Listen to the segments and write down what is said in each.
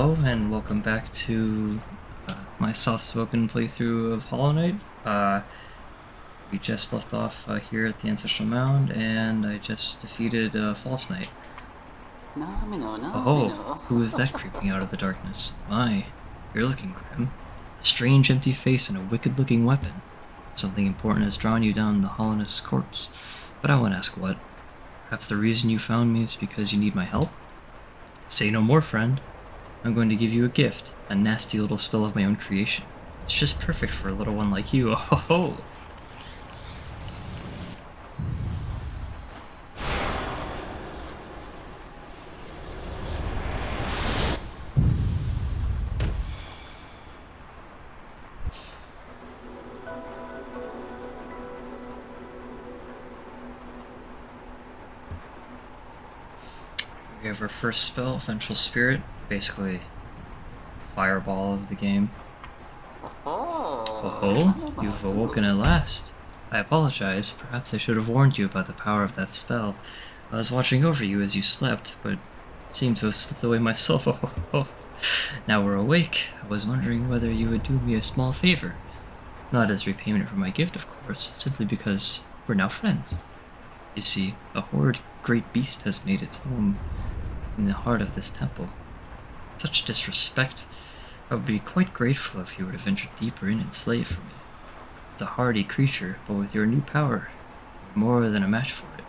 Hello and welcome back to my soft-spoken playthrough of Hollow Knight. We just left off here at the ancestral mound, and I just defeated False Knight. Oh, who is that creeping out of the darkness? My, you're looking grim. A strange empty face and a wicked-looking weapon. Something important has drawn you down the Hollowness corpse, but I won't ask what. Perhaps the reason you found me is because you need my help? Say no more, friend. I'm going to give you a gift, a nasty little spell of my own creation. It's just perfect for a little one like you. Oh ho ho! We have our first spell, Vengeful Spirit, basically fireball of the game. Oh, you've awoken at last. I apologize, perhaps I should have warned you about the power of that spell. I was watching over you as you slept, but seemed to have slipped away myself. Oh. Now we're awake. I was wondering whether you would do me a small favor. Not as repayment for my gift, of course, simply because we're now friends. You see, a horrid great beast has made its home in the heart of this temple. Such disrespect. I would be quite grateful if you were to venture deeper in and slay it for me. It's a hardy creature, but with your new power, you're more than a match for it.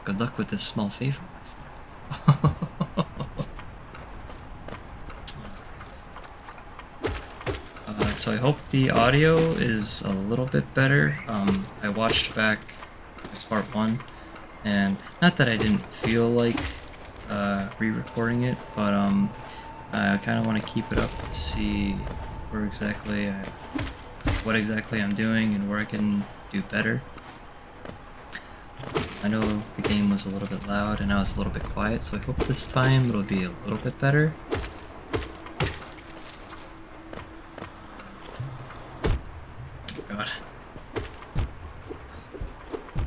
Good luck with this small favor, my friend. So I hope the audio is a little bit better. I watched back part 1, and not that I didn't feel like re-recording it, but I kind of want to keep it up to see where exactly what exactly I'm doing and where I can do better. I know the game was a little bit loud and I was a little bit quiet, so I hope this time it'll be a little bit better. Oh god.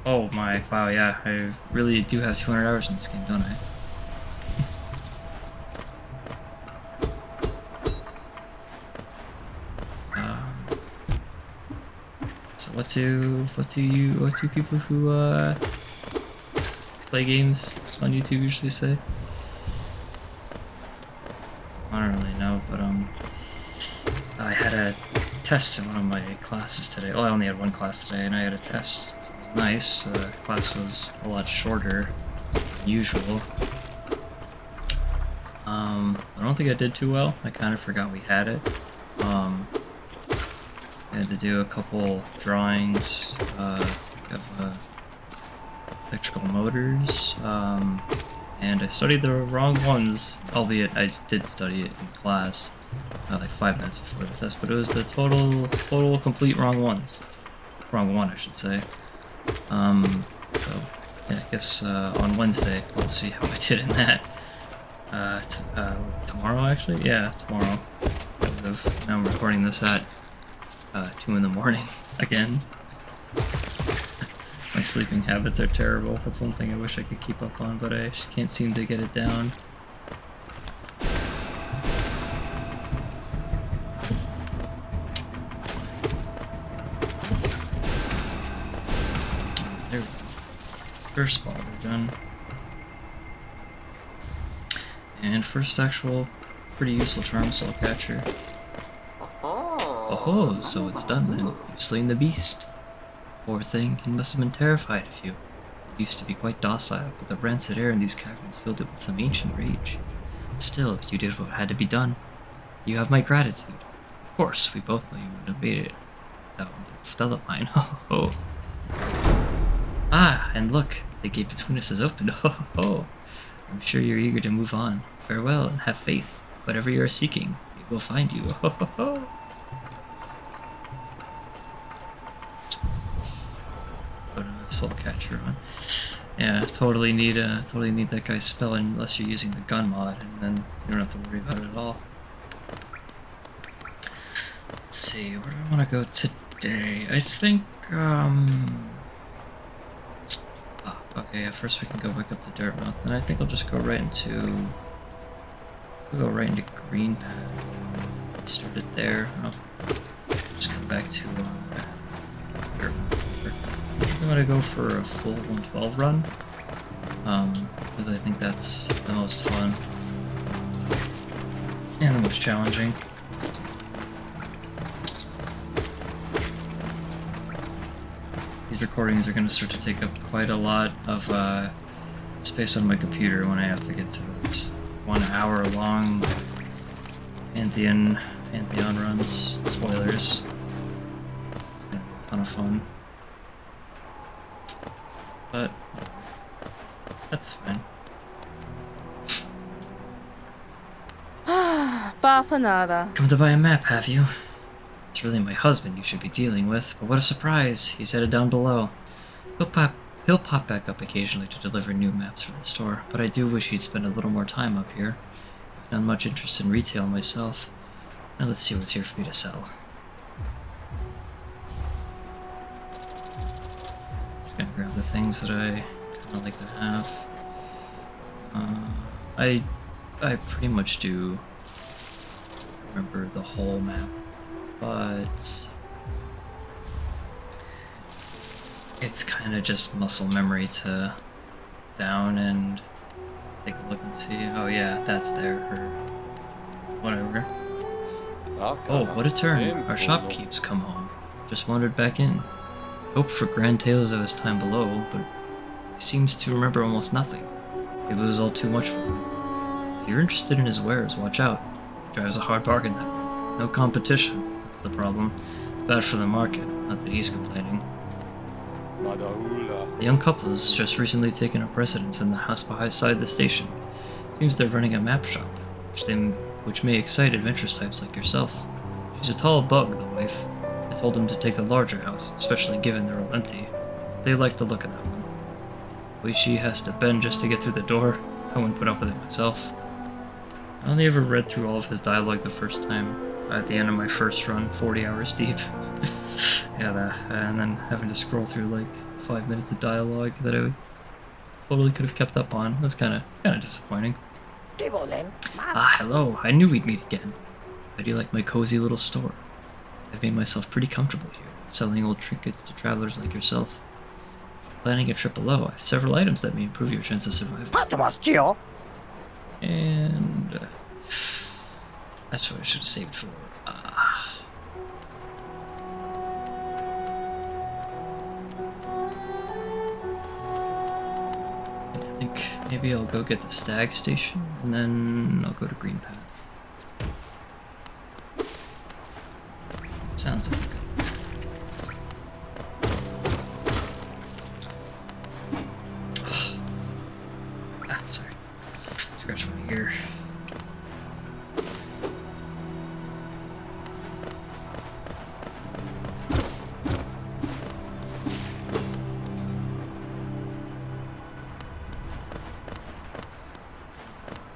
Oh my, wow, yeah, I really do have 200 hours in this game, don't I? What do people who play games on YouTube usually say? I don't really know, but I had a test in one of my classes today. Well, I only had one class today, and I had a test. It was nice. The class was a lot shorter than usual. I don't think I did too well. I kind of forgot we had it. I had to do a couple drawings of electrical motors, and I studied the wrong ones, albeit I did study it in class, like 5 minutes before the test, but it was the total complete wrong ones. Wrong one, I should say. So, yeah, I guess on Wednesday we'll see how I did in that. Tomorrow, actually? Yeah, tomorrow. Now I'm recording this at 2 in the morning again. My sleeping habits are terrible. That's one thing I wish I could keep up on, but I just can't seem to get it down. There we go. First ball, we're done. And first actual pretty useful charm soul catcher. Oh, so it's done then. You've slain the beast. Poor thing, it must have been terrified of you. It used to be quite docile, but the rancid air in these caverns filled it with some ancient rage. Still, you did what had to be done. You have my gratitude. Of course, we both know you wouldn't have made it without that spell of mine. Oh. Ah, and look, the gate between us is opened. Oh. I'm sure you're eager to move on. Farewell and have faith. Whatever you are seeking, it will find you. Oh. Put a soul catcher on. Yeah, totally need that guy's spell unless you're using the gun mod, and then you don't have to worry about it at all. Let's see, where do I want to go today? I think okay, yeah, first we can go back up to Dartmouth, and I think I'll just go right into We'll go right into Greenpath. Start it there. Oh, just come back to. I'm gonna go for a full 112 run. Because I think that's the most fun and the most challenging. These recordings are going to start to take up quite a lot of space on my computer when I have to get to this 1 hour long Pantheon runs. Spoilers. It's going to be a ton of fun. But that's fine. Bapanada. Come to buy a map, have you? It's really my husband you should be dealing with, but what a surprise! He's headed down below. He'll pop back up occasionally to deliver new maps for the store, but I do wish he'd spend a little more time up here. I've not much interest in retail myself. Now let's see what's here for me to sell. Just gonna grab the things that I kinda like to have. I pretty much do remember the whole map, but it's kind of just muscle memory to down and take a look and see. Oh yeah, that's there, or whatever. Oh, what a turn. Our shopkeep's come home. Just wandered back in. Hoped for grand tales of his time below, but he seems to remember almost nothing. Maybe it was all too much for him. If you're interested in his wares, watch out. He drives a hard bargain that way. No competition, that's the problem. It's bad for the market, not that he's complaining. The young couple has just recently taken up residence in the house beside the station. Seems they're running a map shop, which may excite adventurous types like yourself. She's a tall bug, the wife. I told them to take the larger house, especially given they're all empty. They like the look of that one. The way she has to bend just to get through the door, I wouldn't put up with it myself. I only ever read through all of his dialogue the first time, at the end of my first run, 40 hours deep. Yeah, and then having to scroll through like 5 minutes of dialogue that I totally could have kept up on. It was kind of disappointing. Ah, hello. I knew we'd meet again. How do you like my cozy little store? I've made myself pretty comfortable here, selling old trinkets to travelers like yourself. If you're planning a trip below, I have several items that may improve your chance of survival. And that's what I should have saved for. I think maybe I'll go get the stag station, and then I'll go to Greenpath. Sounds like sorry. Scratch my ear.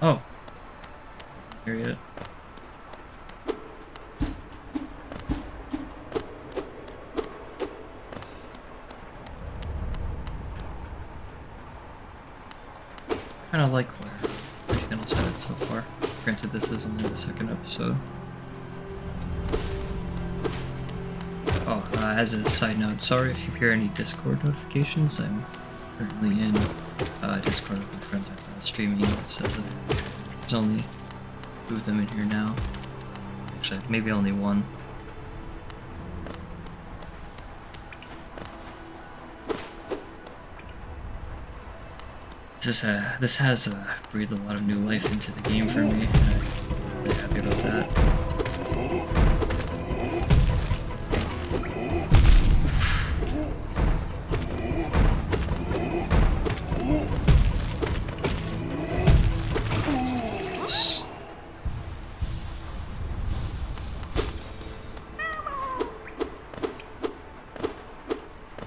Oh. Isn't here yet. Kind of like where the channel's headed so far. Granted, this isn't in the second episode. Oh, as a side note, sorry if you hear any Discord notifications. I'm currently in Discord with my friends right now streaming. It says there's only 2 of them in here now. Actually, maybe only 1. This has breathed a lot of new life into the game for me. I'm really happy about that.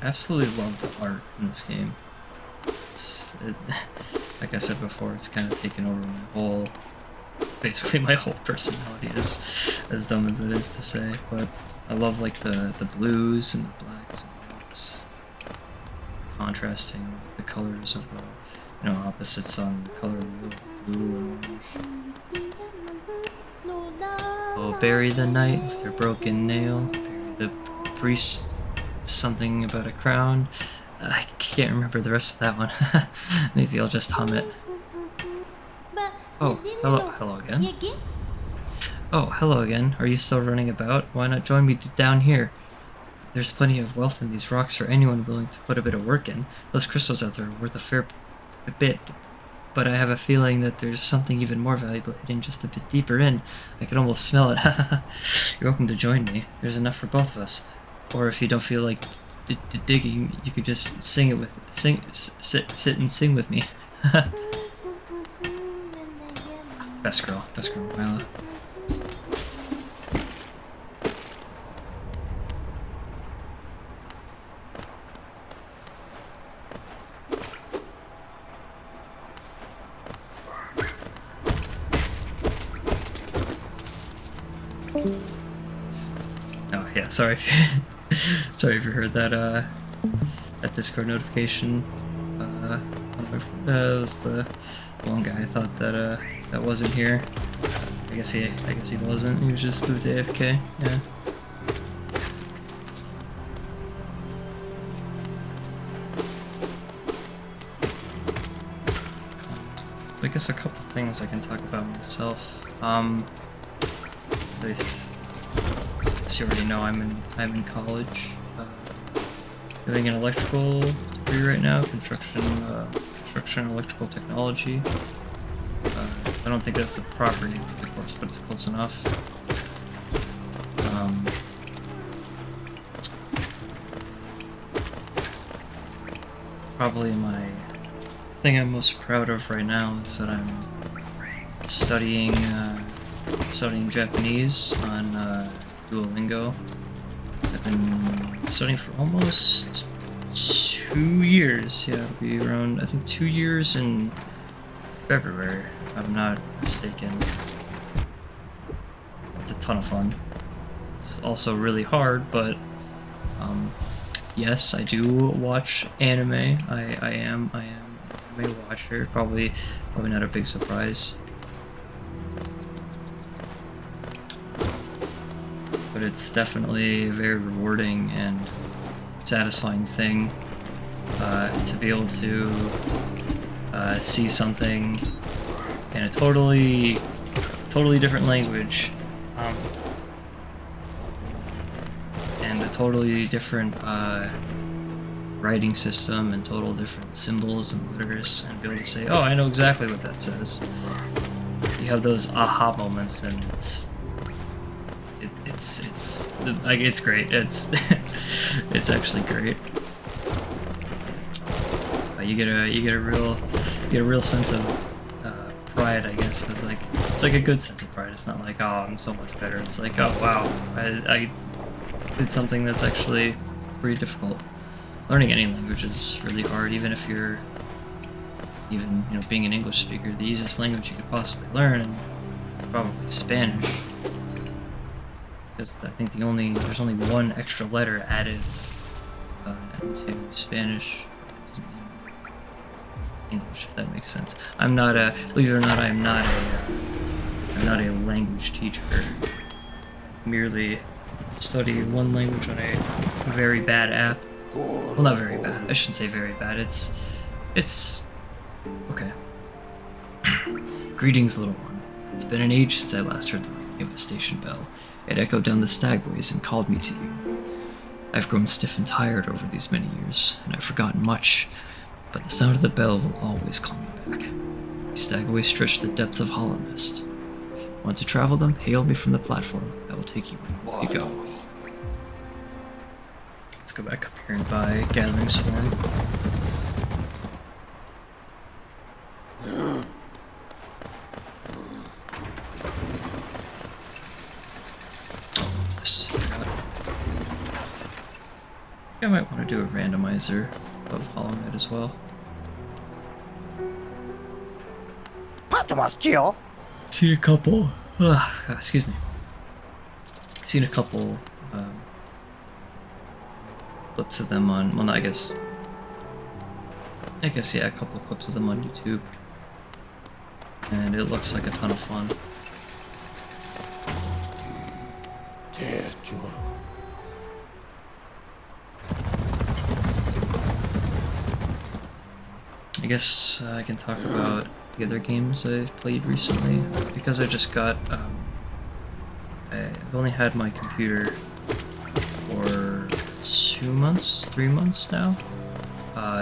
I absolutely love the art in this game. Like I said before, it's kind of taken over my whole, basically my whole personality, as dumb as it is to say. But I love like the blues and the blacks and whites, contrasting the colors of the opposites on the color of the blue and orange. Oh, bury the knight with her broken nail. Bury the priest. Something about a crown. I can't remember the rest of that one. Maybe I'll just hum it. Oh, hello again. Oh, hello again. Are you still running about? Why not join me down here? There's plenty of wealth in these rocks for anyone willing to put a bit of work in. Those crystals out there are worth a fair bit, but I have a feeling that there's something even more valuable hidden just a bit deeper in. I can almost smell it. You're welcome to join me. There's enough for both of us. Or if you don't feel like digging, you could just sit and sing with me. Best girl, Mila. Oh yeah, sorry if you, sorry if you heard that that Discord notification. That was the one guy I thought that that wasn't here. I guess he wasn't. He was just moved to AFK. Yeah. I guess a couple things I can talk about myself. At least, as you already know, I'm in college, doing an electrical degree right now, construction electrical technology. I don't think that's the proper name for the course, but it's close enough. Probably my thing I'm most proud of right now is that I'm studying Japanese on Duolingo. I've been studying for almost 2 years. Yeah, it'll be around, I think, 2 years in February, if I'm not mistaken. It's a ton of fun. It's also really hard, but yes, I do watch anime. I am an anime watcher. Probably not a big surprise. But it's definitely a very rewarding and satisfying thing to be able to see something in a totally different language, and a totally different writing system and total different symbols and letters, and be able to say, oh, I know exactly what that says. You have those aha moments, and it's like, it's great. It's it's actually great. You get a real sense of pride, I guess. But it's like a good sense of pride. It's not like, oh, I'm so much better. It's like, oh wow, I did something that's actually pretty difficult. Learning any language is really hard, even if you're being an English speaker. The easiest language you could possibly learn is probably Spanish. Because I think there's only one extra letter added into Spanish in English, if that makes sense. I'm not a, believe it or not, I'm not a language teacher. I merely study one language on a very bad app. Well, not very bad. I shouldn't say very bad. It's okay. Greetings, little one. It's been an age since I last heard the ringing of a station bell. It echoed down the stagways and called me to you. I've grown stiff and tired over these many years, and I've forgotten much, but the sound of the bell will always call me back. These stagways stretch the depths of Hollow Nest. If you want to travel them, hail me from the platform. I will take you where you go. Let's go back up here and buy Gathering Swarm. I might want to do a randomizer of Hollow Knight as well. Seen a couple. Excuse me. Seen a couple clips of them on. Well, no, I guess yeah, a couple clips of them on YouTube, and it looks like a ton of fun. I guess I can talk about the other games I've played recently, because I just got, I've only had my computer for 2 months, 3 months now.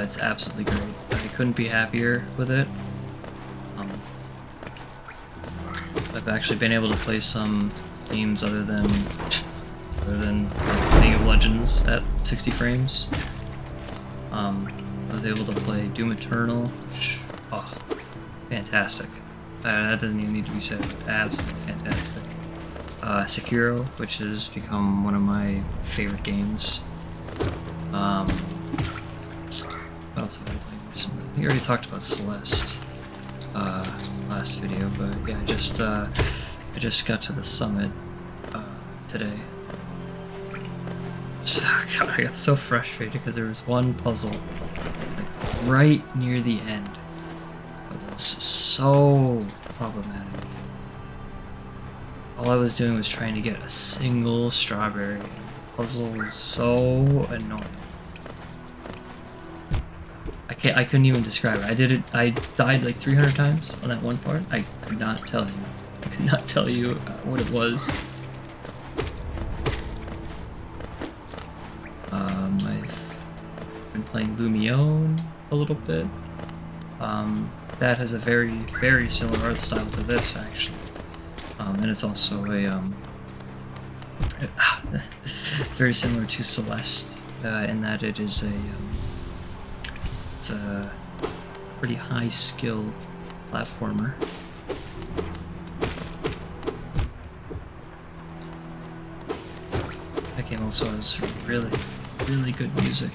It's absolutely great. I couldn't be happier with it. I've actually been able to play some games other than League of Legends at 60 frames. I was able to play Doom Eternal, which, oh, fantastic. That doesn't even need to be said, absolutely fantastic. Sekiro, which has become one of my favorite games. What else have I been playing recently? I think I already talked about Celeste last video, but yeah, I just got to the summit today. God, I got so frustrated because there was one puzzle like right near the end. It was so problematic. All I was doing was trying to get a single strawberry. The puzzle was so annoying. I couldn't even describe it. I died like 300 times on that one part. I could not tell you. I could not tell you what it was. I've been playing Lumion a little bit. That has a very, very similar art style to this, actually. And it's also a, it's very similar to Celeste, in that it is it's a pretty high skill platformer. That game also has really, really good music.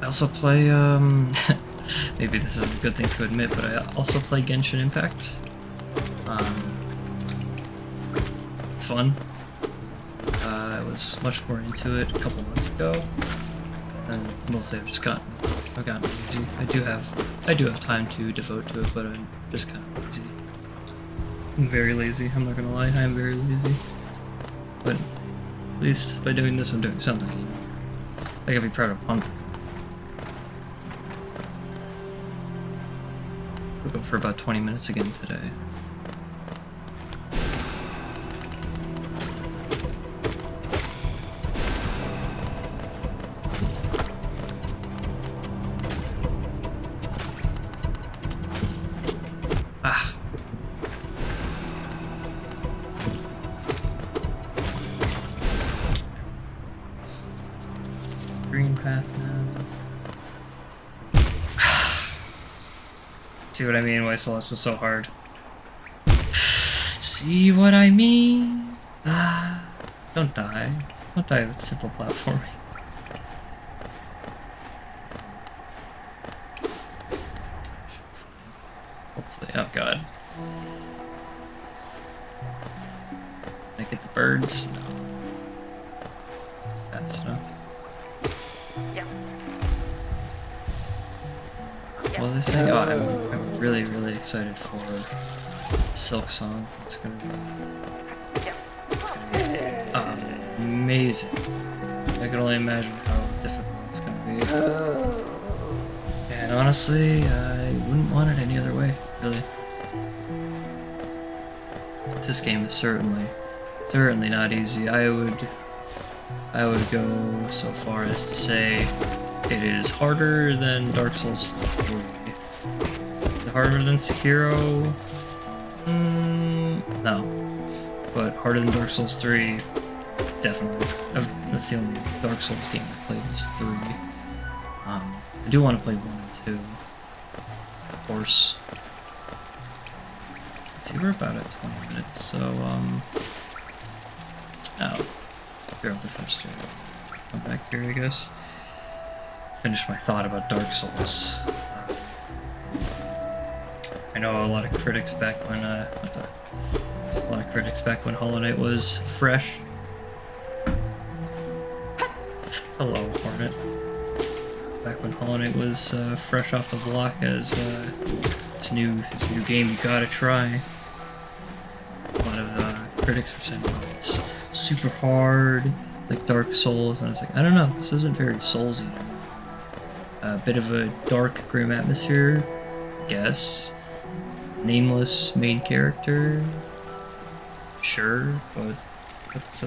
I also play, maybe this isn't a good thing to admit, but I also play Genshin Impact. It's fun. I was much more into it a couple months ago, and mostly I've gotten lazy. I do have time to devote to it, but I'm just kind of lazy. I'm very lazy, I'm not gonna lie, I'm very lazy. But at least by doing this, I'm doing something, you know? I can be proud of one thing. We'll go for about 20 minutes again today. Greenpath now. See what I mean? Why Celeste was so hard. See what I mean? Don't die. Don't die with simple platforming. Hopefully. Oh god. Can I get the birds? No. Fast enough. What was I saying? Oh, I'm really, really excited for Silk Song. It's gonna be amazing. I can only imagine how difficult it's gonna be. And honestly, I wouldn't want it any other way, really. This game is certainly not easy. I would go so far as to say it is harder than Dark Souls 3. Is it harder than Sekiro? No. But harder than Dark Souls 3, definitely. That's the only Dark Souls game I played is 3. I do want to play 1 and 2, of course. Let's see, we're about at 20 minutes, so, figure out the first two. Come back here, I guess. Finish my thought about Dark Souls. I know a lot of critics back when Hollow Knight was fresh. Hello, Hornet. Back when Hollow Knight was fresh off the block as this new game you gotta try. A lot of critics were saying, oh, it's super hard. It's like Dark Souls, and I was like, I don't know, this isn't very Soulsy. A bit of a dark, grim atmosphere, I guess. Nameless main character, sure, but that's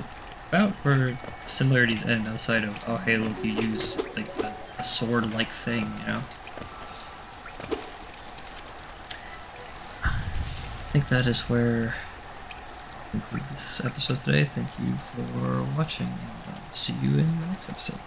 about where the similarities end outside of, oh hey look, you use like a sword-like thing, you know? I think that is where I conclude this episode today. Thank you for watching, and I'll see you in the next episode.